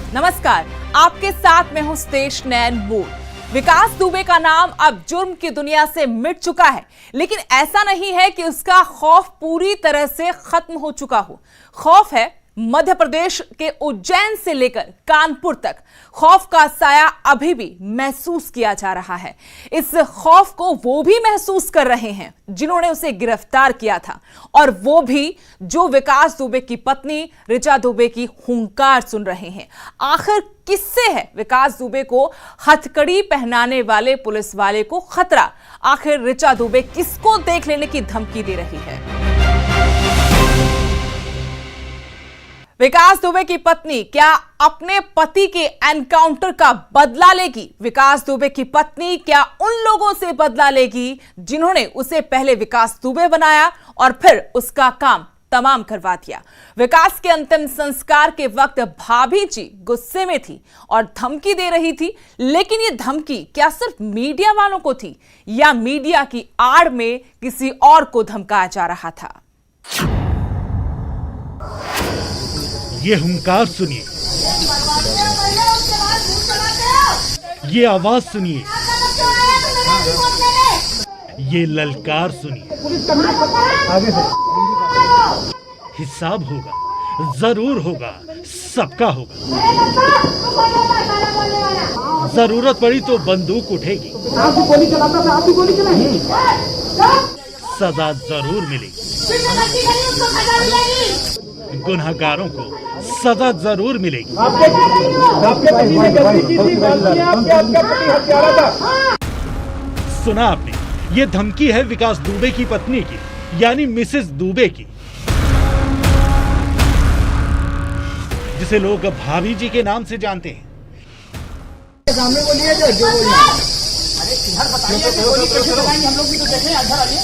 नमस्कार, आपके साथ मैं हूं स्टेश नैन बोल। विकास दुबे का नाम अब जुर्म की दुनिया से मिट चुका है, लेकिन ऐसा नहीं है कि उसका खौफ पूरी तरह से खत्म हो चुका हो। खौफ है मध्य प्रदेश के उज्जैन से लेकर कानपुर तक। खौफ का साया अभी भी महसूस किया जा रहा है। इस खौफ को वो भी महसूस कर रहे हैं जिन्होंने उसे गिरफ्तार किया था, और वो भी जो विकास दुबे की पत्नी ऋचा दुबे की हुंकार सुन रहे हैं। आखिर किससे है विकास दुबे को हथकड़ी पहनाने वाले पुलिस वाले को खतरा? आखिर ऋचा दुबे किसको देख लेने की धमकी दे रही है? विकास दुबे की पत्नी क्या अपने पति के एनकाउंटर का बदला लेगी? विकास दुबे की पत्नी क्या उन लोगों से बदला लेगी जिन्होंने उसे पहले विकास दुबे बनाया और फिर उसका काम तमाम करवा दिया? विकास के अंतिम संस्कार के वक्त भाभी जी गुस्से में थी और धमकी दे रही थी, लेकिन ये धमकी क्या सिर्फ मीडिया वालों को थी या मीडिया की आड़ में किसी और को धमकाया जा रहा था? ये हुंकार सुनिए, ये आवाज सुनिए, ये ललकार सुनिए। हिसाब होगा, जरूर होगा, सबका होगा। जरूरत पड़ी तो बंदूक उठेगी, सजा जरूर मिलेगी। गुनहगारों को सजा जरूर मिलेगी। सुना आपने, ये धमकी है विकास दुबे की पत्नी की, यानी मिसेस दुबे की, जिसे लोग भाभी जी के नाम से जानते हैं। सामने बोलिए जो बोलिए। अरे इधर बताइए, हम लोग भी तो देखें, इधर आइए।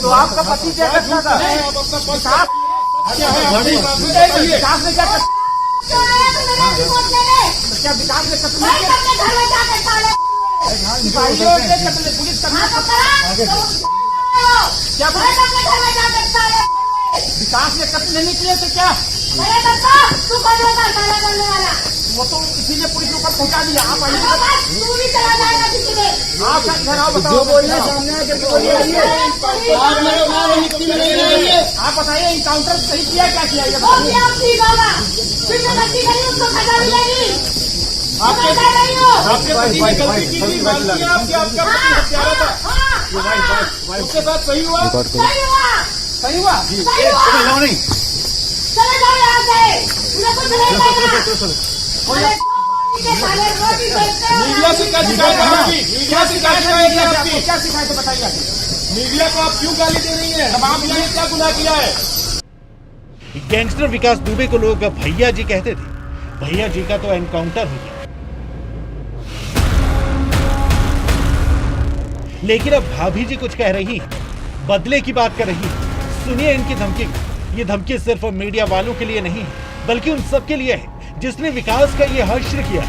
तो आपका पति क्या करता था? विकास ने क्या क्या विकास ने पुलिस विकास ने कत्ल नहीं किए थे क्या? वो तो इसीलिए पुलिस ऊपर पहुंचा दिया। आप आइए, आप इधर आओ, बताओ। आप बताइए, इनकाउंटर सही किया क्या किया? ये आपके पति ने गलती की थी, आपका हत्यारा था, उसके साथ सही हुआ? सही हुआ? नहीं, चले जाओ यहाँ से। मीडिया से क्या शिकायत है आपकी? क्या शिकायत है आपकी? क्या शिकायत है बताइए। मीडिया को आप क्यों गाली दे रही हैं? आप यहाँ क्या गुनाह किया है? गैंगस्टर विकास दुबे को लोग भैया जी कहते थे। भैया जी का तो एनकाउंटर हो गया, लेकिन अब भाभी जी कुछ कह रही है, बदले की बात कर रही है। सुनिए इनकी धमकी। ये धमकी सिर्फ मीडिया वालों के लिए नहीं है, बल्कि उन सब के लिए है जिसने विकास का ये हश्र किया।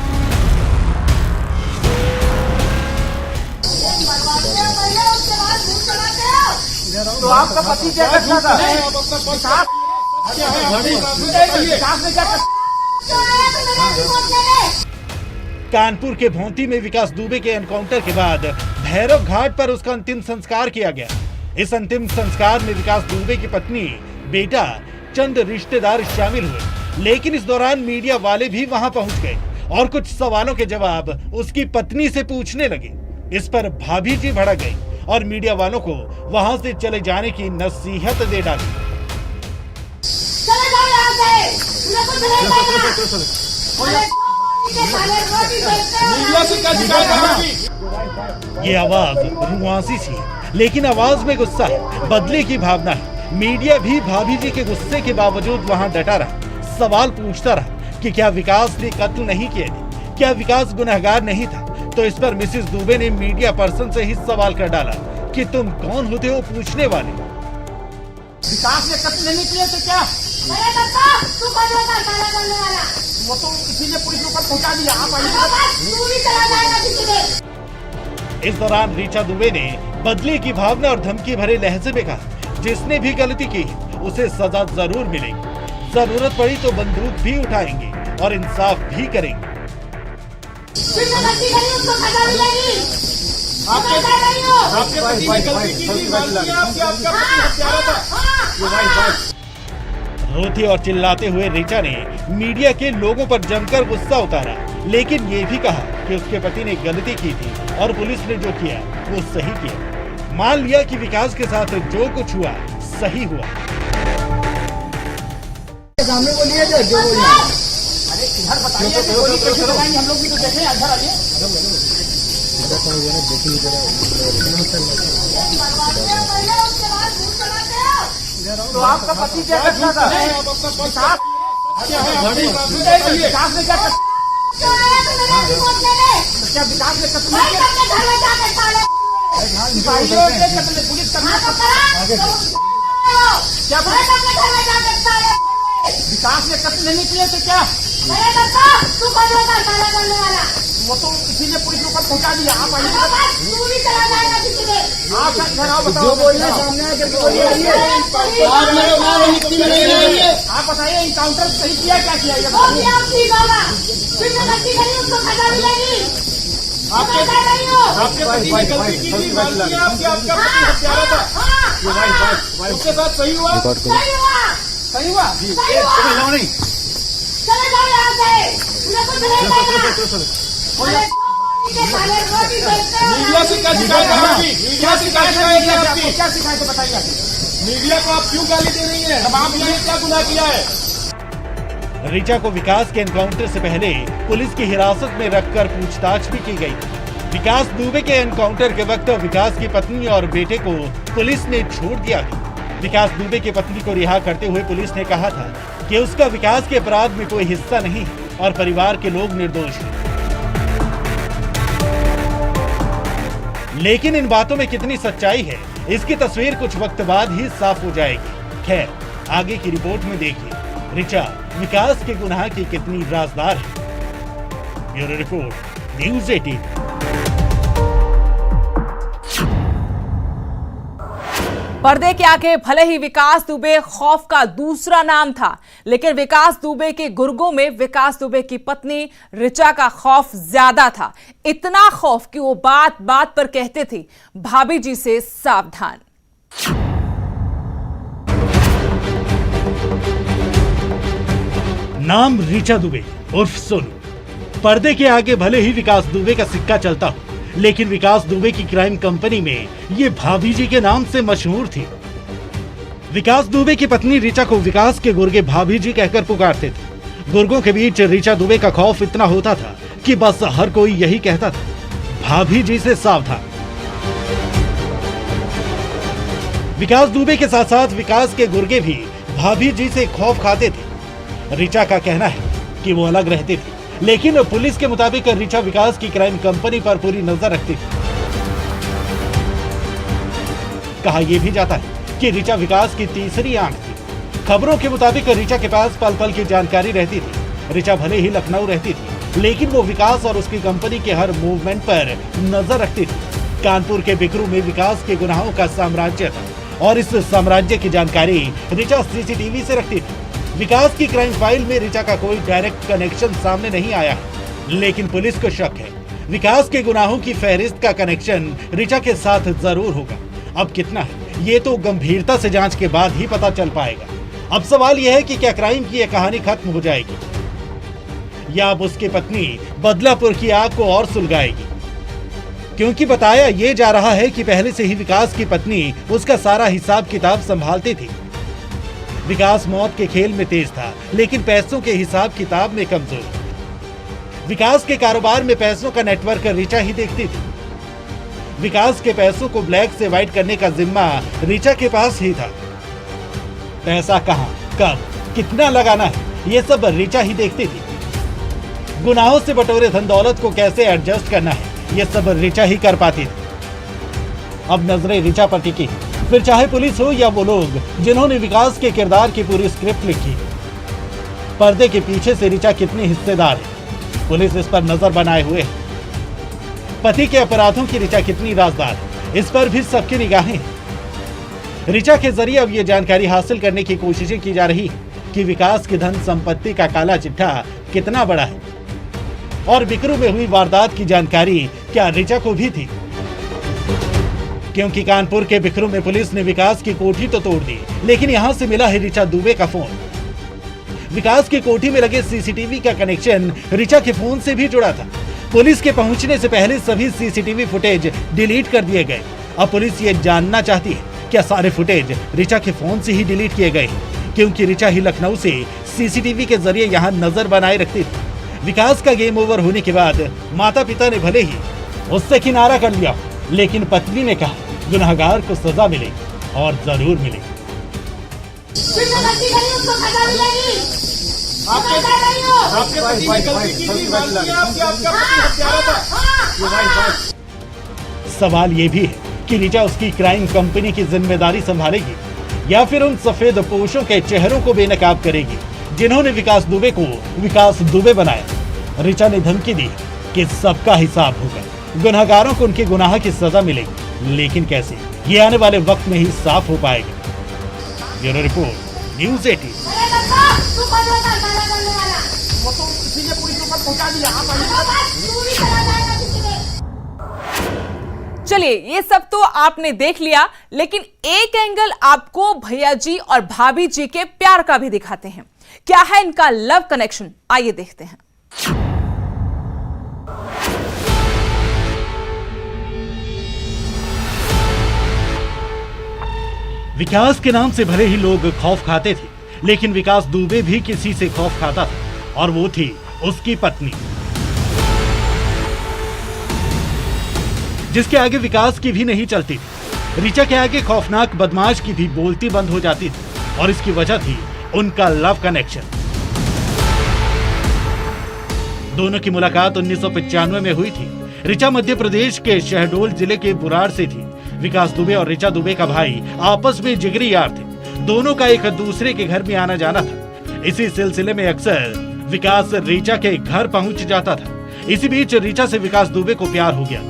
तो आपका पति क्या करता था? कानपुर के भोंती में विकास दुबे के एनकाउंटर के बाद भैरव घाट पर उसका अंतिम संस्कार किया गया। इस अंतिम संस्कार में विकास दुबे की पत्नी, बेटा, चंद रिश्तेदार शामिल हुए, लेकिन इस दौरान मीडिया वाले भी वहां पहुंच गए और कुछ सवालों के जवाब उसकी पत्नी से पूछने लगे। इस पर भाभी जी भड़क गई और मीडिया वालों को वहां से चले जाने की नसीहत दे डाली। ये आवाज रुआंसी सी है, लेकिन आवाज में गुस्सा है, बदले की भावना है। मीडिया भी भाभी जी के गुस्से के बावजूद वहां डटा रहा, सवाल पूछता रहा कि क्या विकास ने कत्ल नहीं किए थे, क्या विकास गुनहगार नहीं था। तो इस पर मिसेस दुबे ने मीडिया पर्सन से ही सवाल कर डाला कि तुम कौन होते हो पूछने वाले? विकास ने कत्ल नहीं किए थे क्या? वो तो इसीलिए पुलिस ऊपर पहुंचा दिया। आप आइए। इस दौरान ऋचा दुबे ने बदले की भावना और धमकी भरे लहजे में कहा, जिसने भी गलती की उसे सजा जरूर मिलेगी। जरूरत पड़ी तो बंदूक भी उठाएंगे और इंसाफ भी करेंगे। आपके पति ने गलती की थी, मानती हैं आप कि आपका पति हत्यारा था? रोती और चिल्लाते हुए ऋचा ने मीडिया के लोगों पर जमकर गुस्सा उतारा, लेकिन ये भी कहा कि उसके पति ने गलती की थी और पुलिस ने जो किया वो सही किया। मान लिया कि विकास के साथ जो कुछ हुआ सही हुआ। सामने बोलिए जो बोलिए। अरे इधर बताइए, हम लोग भी तो देखें, इधर आइए। तो आपका पति क्या करता था? विकास ने क्या विकास ने पुलिस विकास ने कत्ल नहीं किए थे क्या? वो तो किसी ने पुलिस को पहुंचा दिया। आप आइए, आप इधर आओ, बताओ। आप बताइए, इनकाउंटर सही किया क्या किया? आपके पति ने गलती की थी, मानती हैं आप कि आपका पति हत्यारा था? उसके साथ सही हुआ? सही हुआ? नहीं, मीडिया से क्या शिकायत है आपकी? क्या शिकायत है आपकी? क्या शिकायत है बताइए। मीडिया को आप क्यों गाली दे रही हैं? आपने क्या गुनाह किया है? ऋचा को विकास के एनकाउंटर से पहले पुलिस की हिरासत में रखकर पूछताछ भी की गई। विकास दुबे के एनकाउंटर के वक्त विकास की पत्नी और बेटे को पुलिस ने छोड़ दिया था। विकास दुबे की पत्नी को रिहा करते हुए पुलिस ने कहा था कि उसका विकास के अपराध में कोई हिस्सा नहीं और परिवार के लोग निर्दोष हैं। लेकिन इन बातों में कितनी सच्चाई है, इसकी तस्वीर कुछ वक्त बाद ही साफ हो जाएगी। खैर, आगे की रिपोर्ट में देखिए ऋचा विकास के गुनाह की कितनी राजदार है। Bureau report, news 18। पर्दे के आगे भले ही विकास दुबे खौफ का दूसरा नाम था, लेकिन विकास दुबे के गुर्गों में विकास दुबे की पत्नी ऋचा का खौफ ज्यादा था। इतना खौफ कि वो बात बात पर कहते थे, भाभी जी से सावधान। नाम ऋचा दुबे उर्फ सोनू। पर्दे के आगे भले ही विकास दुबे का सिक्का चलता हो, लेकिन विकास दुबे की क्राइम कंपनी में ये भाभी जी के नाम से मशहूर थी। विकास दुबे की पत्नी ऋचा को विकास के गुर्गे भाभी जी कहकर पुकारते थे। गुर्गों के बीच ऋचा दुबे का खौफ इतना होता था कि बस हर कोई यही कहता था, भाभी जी से सावधान। विकास दुबे के साथ साथ विकास के गुर्गे भी भाभी जी से खौफ खाते थे। ऋचा का कहना है कि वो अलग रहते थे, लेकिन पुलिस के मुताबिक ऋचा विकास की क्राइम कंपनी पर पूरी नजर रखती थी। कहा यह भी जाता है कि ऋचा विकास की तीसरी आंख थी। खबरों के मुताबिक ऋचा के पास पल पल की जानकारी रहती थी। ऋचा भले ही लखनऊ रहती थी, लेकिन वो विकास और उसकी कंपनी के हर मूवमेंट पर नजर रखती थी। कानपुर के बिकरू में विकास के गुनाहों का साम्राज्य था और इस साम्राज्य की जानकारी ऋचा सीसीटीवी से रखती थी। विकास की क्राइम फाइल में ऋचा का कोई डायरेक्ट कनेक्शन सामने नहीं आया, लेकिन पुलिस को शक है विकास के गुनाहों की फहरिस्त का कनेक्शन ऋचा के साथ जरूर होगा। अब कितना है ये तो गंभीरता से जांच के बाद ही पता चल पाएगा। अब सवाल यह है कि क्या क्राइम की यह कहानी खत्म हो जाएगी या अब उसकी पत्नी बदलापुर की आग को और सुलगाएगी, क्योंकि बताया ये जा रहा है कि पहले से ही विकास की पत्नी उसका सारा हिसाब किताब संभालती थी। विकास मौत के खेल में तेज था, लेकिन पैसों के हिसाब किताब में कमजोर। विकास के कारोबार में पैसों का नेटवर्क ऋचा ही देखती थी। विकास के पैसों को ब्लैक से व्हाइट करने का जिम्मा ऋचा के पास ही था। पैसा कहां, कब, कितना लगाना है, ये सब ऋचा ही देखती थी। गुनाहों से बटोरे धन दौलत को कैसे एडजस्ट करना है, ये सब ऋचा ही कर पाती थी। अब नजरें ऋचा पर टिकी, फिर चाहे पुलिस हो या वो लोग जिन्होंने विकास के किरदार की पूरी स्क्रिप्ट लिखी। पर्दे के पीछे से ऋचा कितनी हिस्सेदार है, पुलिस इस पर नजर बनाए हुए है। पति के अपराधों की ऋचा कितनी राजदार है, इस पर भी सबकी निगाहें हैं। ऋचा के जरिए अब ये जानकारी हासिल करने की कोशिशें की जा रही है कि विकास की धन संपत्ति का काला चिट्ठा कितना बड़ा है और बिकरू में हुई वारदात की जानकारी क्या ऋचा को भी थी, क्योंकि कानपुर के बिकरू में पुलिस ने विकास की कोठी तो तोड़ दी, लेकिन यहां से मिला है ऋचा दुबे का फोन। विकास की कोठी में लगे सीसीटीवी का कनेक्शन ऋचा के फोन से भी जुड़ा था। पुलिस के पहुंचने से पहले सभी सीसीटीवी फुटेज डिलीट कर दिए गए। अब पुलिस ये जानना चाहती है क्या सारे फुटेज ऋचा के फोन से ही डिलीट किए गए, क्योंकि ऋचा ही लखनऊ से सीसीटीवी के जरिए यहां नजर बनाए रखती थी। विकास का गेम ओवर होने के बाद माता पिता ने भले ही उससे किनारा कर लिया, लेकिन पत्नी ने कहा गुनहगार को सजा मिलेगी और जरूर मिलेगी। आपके पति ने गलती की थी, मानती हैं आप कि आपका पति हत्यारा था? सवाल ये भी है कि ऋचा उसकी क्राइम कंपनी की जिम्मेदारी संभालेगी या फिर उन सफेद पोशों के चेहरों को बेनकाब करेगी जिन्होंने विकास दुबे को विकास दुबे बनाया। ऋचा ने धमकी दी कि सबका हिसाब होगा, गुनहगारों को उनके गुनाह की सजा मिलेगी, लेकिन कैसे, ये आने वाले वक्त में ही साफ हो पाएगा। Bureau report, news 18। चलिए, ये सब तो आपने देख लिया, लेकिन एक एंगल आपको भैया जी और भाभी जी के प्यार का भी दिखाते हैं। क्या है इनका लव कनेक्शन, आइए देखते हैं। विकास के नाम से भले ही लोग खौफ खाते थे, लेकिन विकास दुबे भी किसी से खौफ खाता था, और वो थी उसकी पत्नी, जिसके आगे विकास की भी नहीं चलती थी। ऋचा के आगे खौफनाक बदमाश की भी बोलती बंद हो जाती थी, और इसकी वजह थी उनका लव कनेक्शन। दोनों की मुलाकात 1995 में हुई थी। ऋचा मध्य प्रदेश के शहडोल जिले के बुराड़ से थी। विकास दुबे और ऋचा दुबे का भाई आपस में जिगरी यार थे। दोनों का एक दूसरे के घर में आना जाना था। इसी सिलसिले में अक्सर विकास ऋचा के घर पहुंच जाता था। इसी बीच ऋचा से विकास दुबे को प्यार हो गया।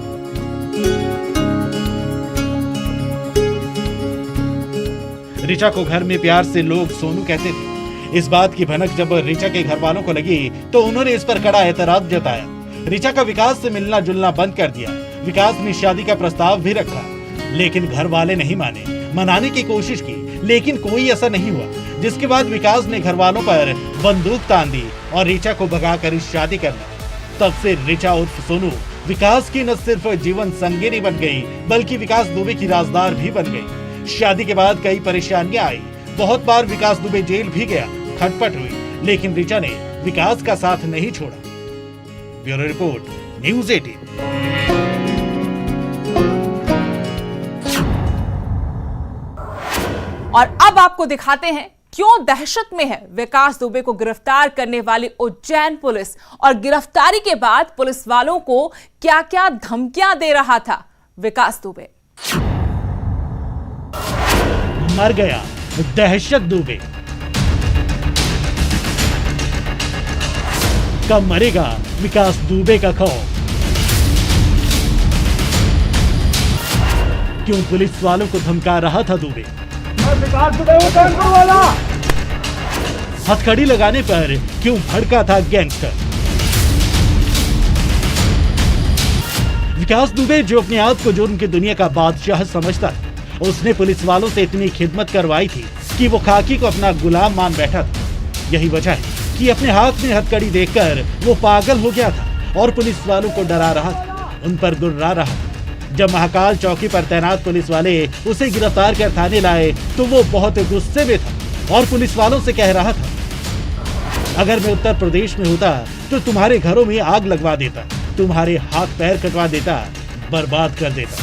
ऋचा को घर में प्यार से लोग सोनू कहते थे। इस बात की भनक जब ऋचा के घर वालों को लगी तो उन्होंने इस पर कड़ा एतराज जताया। ऋचा का विकास से मिलना जुलना बंद कर दिया। विकास ने शादी का प्रस्ताव भी रखा, लेकिन घर वाले नहीं माने। मनाने की कोशिश की, लेकिन कोई ऐसा नहीं हुआ। जिसके बाद विकास ने घर वालों पर बंदूक तान दी और ऋचा को भगाकर शादी कर ली। तब से ऋचा उर्फ सोनू विकास की न सिर्फ जीवन संगिनी बन गई, बल्कि विकास दुबे की राजदार भी बन गई। शादी के बाद कई परेशानियां आई। बहुत बार विकास दुबे जेल भी गया, खटपट हुई, लेकिन ऋचा ने विकास का साथ नहीं छोड़ा। Bureau report, news 18। और अब आपको दिखाते हैं क्यों दहशत में है विकास दुबे को गिरफ्तार करने वाली उज्जैन पुलिस, और गिरफ्तारी के बाद पुलिस वालों को क्या क्या धमकियां दे रहा था विकास दुबे। मर गया दहशत दुबे, कब मरेगा विकास दुबे का खौफ। क्यों पुलिस वालों को धमका रहा था दुबे। विकास दुबे वो कानपुर वाला। हथकड़ी लगाने पर क्यों भड़का था गैंगस्टर। विकास दुबे जो अपने आप को जुर्म की दुनिया का बादशाह समझता था, उसने पुलिस वालों से इतनी खिदमत करवाई थी कि वो खाकी को अपना गुलाम मान बैठा था। यही वजह है कि अपने हाथ में हथकड़ी देखकर वो पागल हो गया था और पुलिस वालों को डरा रहा था, उन पर गुर्रा रहा था। जब महाकाल चौकी पर तैनात पुलिस वाले उसे गिरफ्तार कर थाने लाए तो वो बहुत गुस्से में था और पुलिस वालों से कह रहा था, अगर मैं उत्तर प्रदेश में होता तो तुम्हारे घरों में आग लगवा देता, तुम्हारे हाथ पैर कटवा देता, बर्बाद कर देता।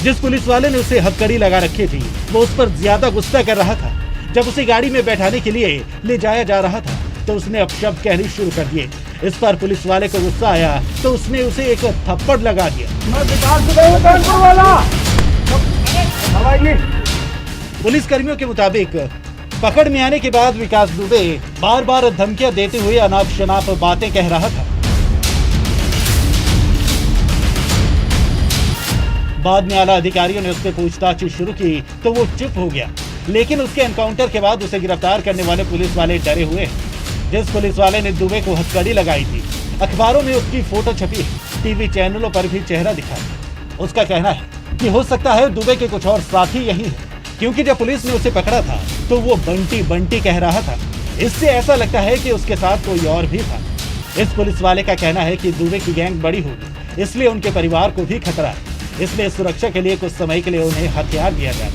जिस पुलिस वाले ने उसे हथकड़ी लगा रखी थी वो उस पर ज्यादा गुस्सा कर रहा था। जब उसे गाड़ी में बैठाने के लिए ले जाया जा रहा था तो उसने अपशब्द कहने शुरू कर दिए। इस पर पुलिस वाले को गुस्सा आया तो उसने उसे एक थप्पड़ लगा दिया। पुलिस कर्मियों के मुताबिक पकड़ में आने के बाद विकास दुबे बार बार धमकियां देते हुए अनाप शनाप बातें कह रहा था। बाद में आला अधिकारियों ने उससे पूछताछ शुरू की तो वो चुप हो गया, लेकिन उसके एनकाउंटर के बाद उसे गिरफ्तार करने वाले पुलिस वाले डरे हुए। जिस पुलिस वाले ने दुबे को हथकड़ी लगाई थी, अखबारों में उसकी फोटो छपी, टीवी चैनलों पर भी चेहरा दिखा। उसका कहना है कि हो सकता है दुबे के कुछ और साथी यही है, क्योंकि जब पुलिस ने उसे पकड़ा था तो वो बंटी बंटी कह रहा था। इससे ऐसा लगता है कि उसके साथ कोई और भी था। इस पुलिस वाले का कहना है कि दुबे की गैंग बड़ी होगी, इसलिए उनके परिवार को भी खतरा है, इसलिए सुरक्षा के लिए कुछ समय के लिए उन्हें हथियार दिया जाए।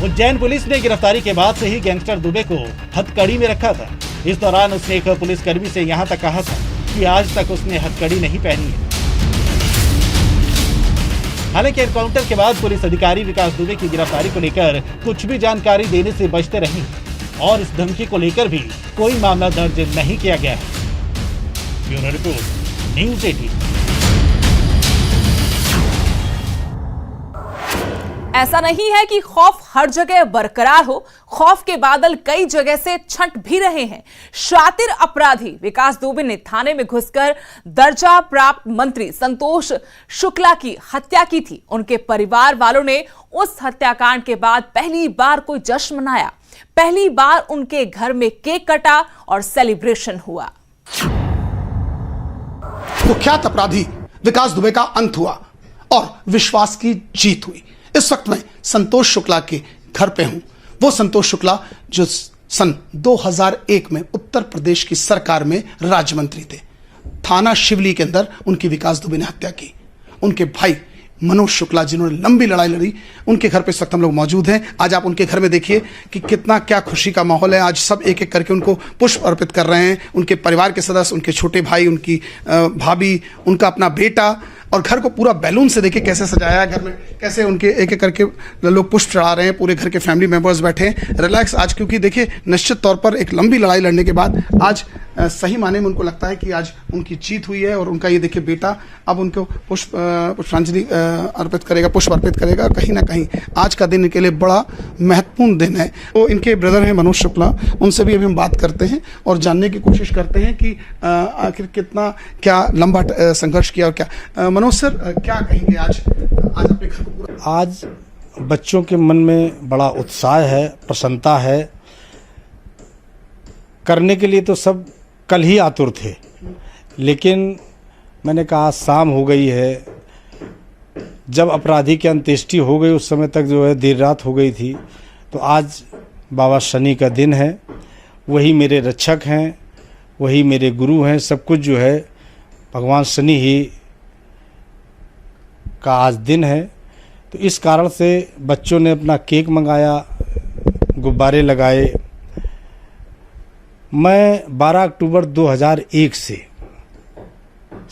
उज्जैन पुलिस ने गिरफ्तारी के बाद से ही गैंगस्टर दुबे को हथकड़ी में रखा था। इस दौरान उसने एक पुलिसकर्मी से यहां तक कहा था कि आज तक उसने हथकड़ी नहीं पहनी है। हालांकि एनकाउंटर के बाद पुलिस अधिकारी विकास दुबे की गिरफ्तारी को लेकर कुछ भी जानकारी देने से बचते रहे और इस धमकी को लेकर भी कोई मामला दर्ज नहीं किया गया है। Bureau report, news 18। ऐसा नहीं है कि खौफ हर जगह बरकरार हो, खौफ के बादल कई जगह से छंट भी रहे हैं। शातिर अपराधी विकास दुबे ने थाने में घुसकर दर्जा प्राप्त मंत्री संतोष शुक्ला की हत्या की थी। उनके परिवार वालों ने उस हत्याकांड के बाद पहली बार कोई जश्न मनाया, पहली बार उनके घर में केक कटा और सेलिब्रेशन हुआ। कुख्यात अपराधी विकास दुबे का अंत हुआ और विश्वास की जीत हुई। इस वक्त मैं संतोष शुक्ला के घर पे हूं। वो संतोष शुक्ला जो सन 2001 में उत्तर प्रदेश की सरकार में राज्य मंत्री थे। थाना शिवली के अंदर उनकी विकास दुबे ने हत्या की। उनके भाई मनोज शुक्ला जिन्होंने लंबी लड़ाई लड़ी, उनके घर पे इस वक्त हम लोग मौजूद हैं। आज आप उनके घर में देखिए कि कितना क्या खुशी का माहौल है। आज सब एक एक करके उनको पुष्प अर्पित कर रहे हैं। उनके परिवार के सदस्य, उनके छोटे भाई, उनकी भाभी, उनका अपना बेटा, और घर को पूरा बैलून से देखिए कैसे सजाया है। घर में कैसे उनके एक एक करके लोग पुष्प चढ़ा रहे हैं। पूरे घर के फैमिली मेंबर्स बैठे हैं रिलैक्स आज, क्योंकि देखिए निश्चित तौर पर एक लंबी लड़ाई लड़ने के बाद आज सही माने में उनको लगता है कि आज उनकी जीत हुई है। और उनका ये देखिए बेटा अब उनको पुष्पांजलि अर्पित करेगा, पुष्प अर्पित करेगा। कहीं ना कहीं आज का दिन इनके लिए बड़ा महत्वपूर्ण दिन है। तो इनके ब्रदर हैं मनोज शुक्ला, उनसे भी अभी हम बात करते हैं और जानने की कोशिश करते हैं कि आखिर कितना क्या लंबा संघर्ष किया और क्या। मनोज सर, क्या कहेंगे आज अपने घर को पूरा? आज बच्चों के मन में बड़ा उत्साह है, प्रसन्नता है। करने के लिए तो सब कल ही आतुर थे, लेकिन मैंने कहा शाम हो गई है। जब अपराधी की अंत्येष्टि हो गई उस समय तक जो है देर रात हो गई थी। तो आज बाबा शनि का दिन है, वही मेरे रक्षक हैं, वही मेरे गुरु हैं। सब कुछ जो है भगवान शनि ही का आज दिन है। तो इस कारण से बच्चों ने अपना केक मंगाया, गुब्बारे लगाए। मैं 12 अक्टूबर 2001 से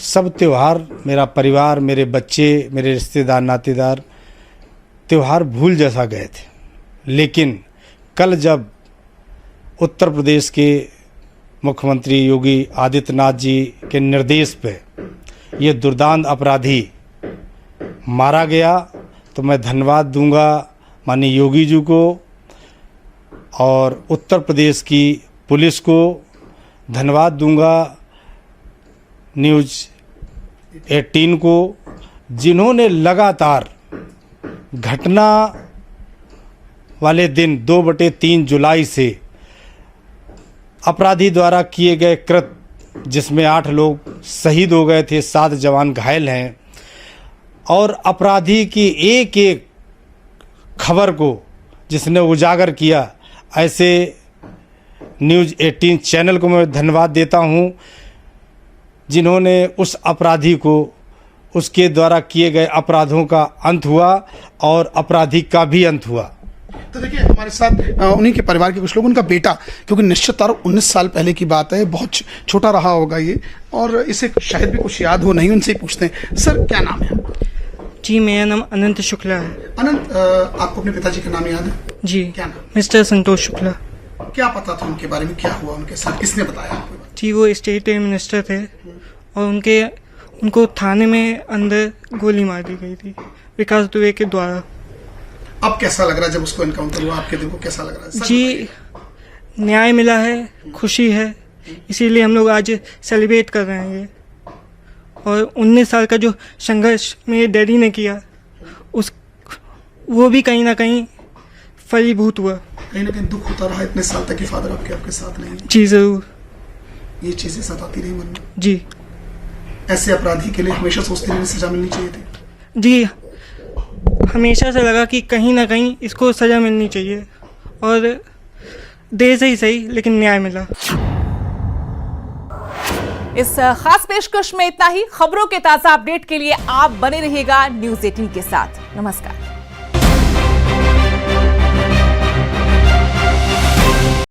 सब त्यौहार, मेरा परिवार, मेरे बच्चे, मेरे रिश्तेदार नातेदार त्यौहार भूल जैसा गए थे। लेकिन कल जब उत्तर प्रदेश के मुख्यमंत्री योगी आदित्यनाथ जी के निर्देश पे ये दुर्दांत अपराधी मारा गया, तो मैं धन्यवाद दूंगा माननीय योगी जी को और उत्तर प्रदेश की पुलिस को, धन्यवाद दूंगा न्यूज़ 18 को, जिन्होंने लगातार घटना वाले दिन 2/3 जुलाई से अपराधी द्वारा किए गए कृत्य, जिसमें 8 लोग शहीद हो गए थे, 7 जवान घायल हैं, और अपराधी की एक एक खबर को जिसने उजागर किया, ऐसे न्यूज़ 18 चैनल को मैं धन्यवाद देता हूं, जिन्होंने उस अपराधी को, उसके द्वारा किए गए अपराधों का अंत हुआ और अपराधी का भी अंत हुआ। तो देखिए हमारे साथ उन्हीं के परिवार के कुछ लोग, उनका बेटा, क्योंकि निश्चित तौर 19 साल पहले की बात है, बहुत छोटा रहा होगा ये, और इसे शायद भी कुछ याद हो नहीं, उनसे ही पूछते हैं। सर, क्या नाम है आपका? जी, मेरा नाम अनंत शुक्ला है। अनंत, आपको अपने पिताजी का नाम याद है? जी। क्या नाम? मिस्टर संतोष शुक्ला। क्या पता था उनके बारे में, क्या हुआ उनके साथ, किसने बताया आपको? जी, वो स्टेट मिनिस्टर थे और उनको थाने में अंदर गोली मार दी गई थी विकास दुबे के द्वारा। अब कैसा लग रहा है जब उसको एनकाउंटर हुआ, आपके दिल को कैसा लग रहा है? जी, न्याय मिला है, खुशी है, इसीलिए हम लोग आज सेलिब्रेट कर रहे हैं। और 19 साल का जो संघर्ष मेरे डैडी ने किया वो भी कहीं ना कहीं फलीभूत हुआ। कहीं ना कहीं दुख होता रहा इतने साल तक कि फादर आपके साथ नहीं है। जी ज़रूर। ये चीज़ें सताती रही मन में? जी। ऐसे अपराधी के लिए हमेशा सोचते रहे सजा मिलनी चाहिए थी? जी, हमेशा से लगा कि कहीं ना कहीं इसको सज़ा मिलनी चाहिए और देर से ही सही लेकिन न्याय मिला। इस खास पेशकश में इतना ही। खबरों के ताज़ा अपडेट के लिए आप बने रहिएगा न्यूज़ 18 के साथ। नमस्कार।